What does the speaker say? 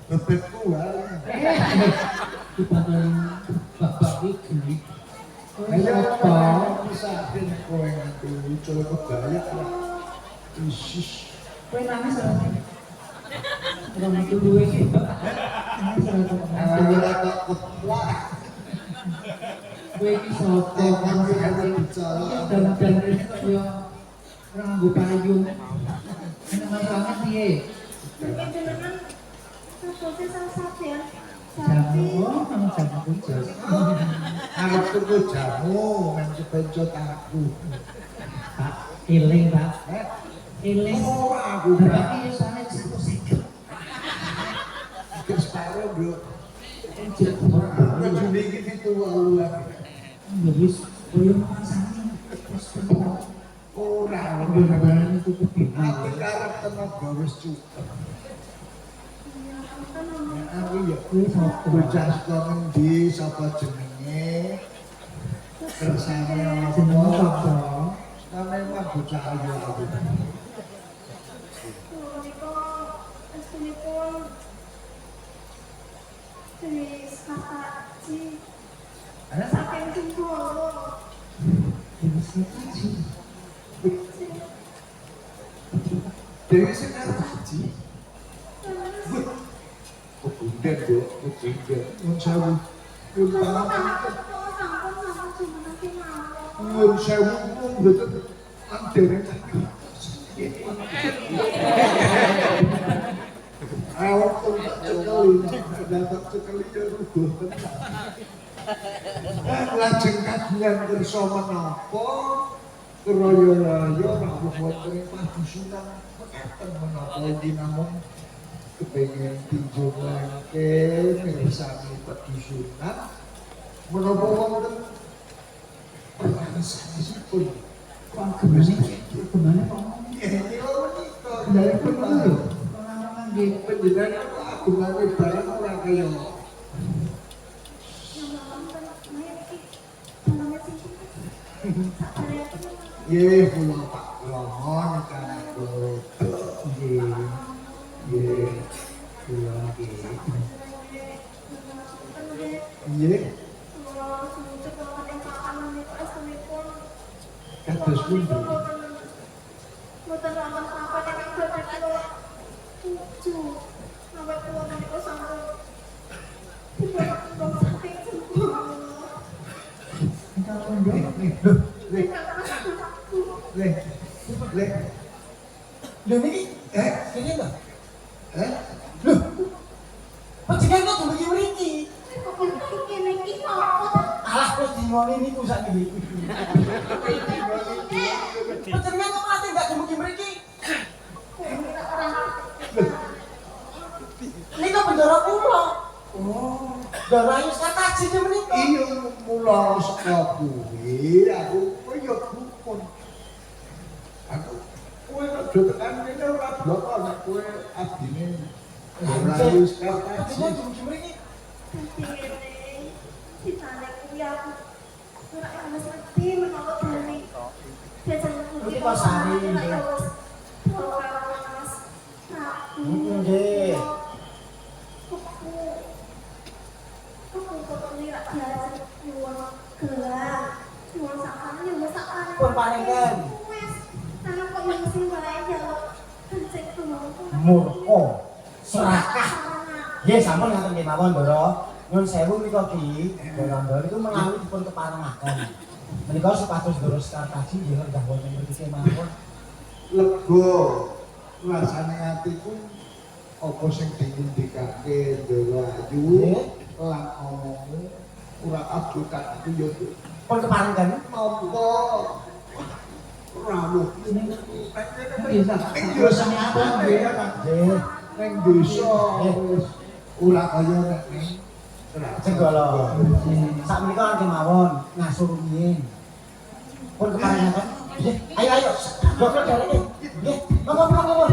Bebekku wae. Bapak iki. Ayo apa bisa ben kowe nganti ucul kebaya. Isis. Kowe nangis ora? Ora metu duwe iki. Ora kok keplak. Kowe iki sapa? Tekan iki ada bicara. Dan yo ora nggo payung. Enak masalahnya piye? Jamu, kamu jamu khusus. Arep tuku jamu nang kepencot aku. Pak, eling Pak. Eling. Ora aku Bapak iki sane cukup sikep. Wis separo, Bro. Encet. Ora june iki dituwalu lagi. Ya wis, koyo mangsane. Wis bener. Ora Bener-bener itu aku kepiye. karep tenaga wis cukup. Aku ya Kuwi sapa? bocah saka ngendi sapa jenenge? Kersane Jeneng apa? sapa? Sampe mah bocah ayu aku. Ada saking kumpul. Dewi Sekaji. Dewi Sekaji. Kebunden yo, kebunden. Mun sewu. Mun sewu mboten andene. Awak tuh cekeli, dapat cekeli ya rubuh tenan. Lajeng kagungan kersa menapa keroyo-royo rawuh wonten ing padusunan mekaten menapa iki namung kepengin tinjau mangke mirsani padusunan menapa wonten permasalahanipun Kemana Pak? ini lho menika Dari pun lho. Nggih. penjenengan agungane barang ora kaya Ye, kula Pak Romo niku. Nggih. Nggih. Kula nggih. Nggih. Kados pundi? Mboten ramah apa nek boten kula tuju. Sampai kula menika sampun dipotong saking sempurna. Lek, lek. Lek. Lho niki, kene lho. Lho. Panjenengan kok dugi mriki? Kok kene iki apa? Alah kok dingone niku sak niki. Panjenengan kok ate ndak dugi mriki? Niku bendera kula. Oh, bendera Sekaji menika. Iya, mula saka kuwi aku kaya dukun. Aku kowe kok do tekan kene ora blok nek kowe abdine ora wis Panjenengan kaji. dugi mriki. Ditane kuwi aku ora ana ngerti menawa dene. Jajan kuwi Iki pasare, nggih. Nggih. Pun paringken. Murka, serakah. Nggih sampun ngaten nggih mawon, Ndara. Nyuwun sewu menika Ki, Ndara niku menawi dipun keparengaken. Menika supados Ndara Sekaji nggih lenggah wonten mriki mawon. Lega rasane atiku apa sing dingendikake Dewa Ayu lan omongmu ora abdukan aku yo Pun keparingken. napa rawuh Nggih, Sak. desa apa nggih Nggih. ning desa wis ora kaya nek ning Jenggala. Sak menika nggih mawon ngasur rumiyin. Pun keparengaken. Nggih, ayo. Dokter daleke. Nggih, monggo.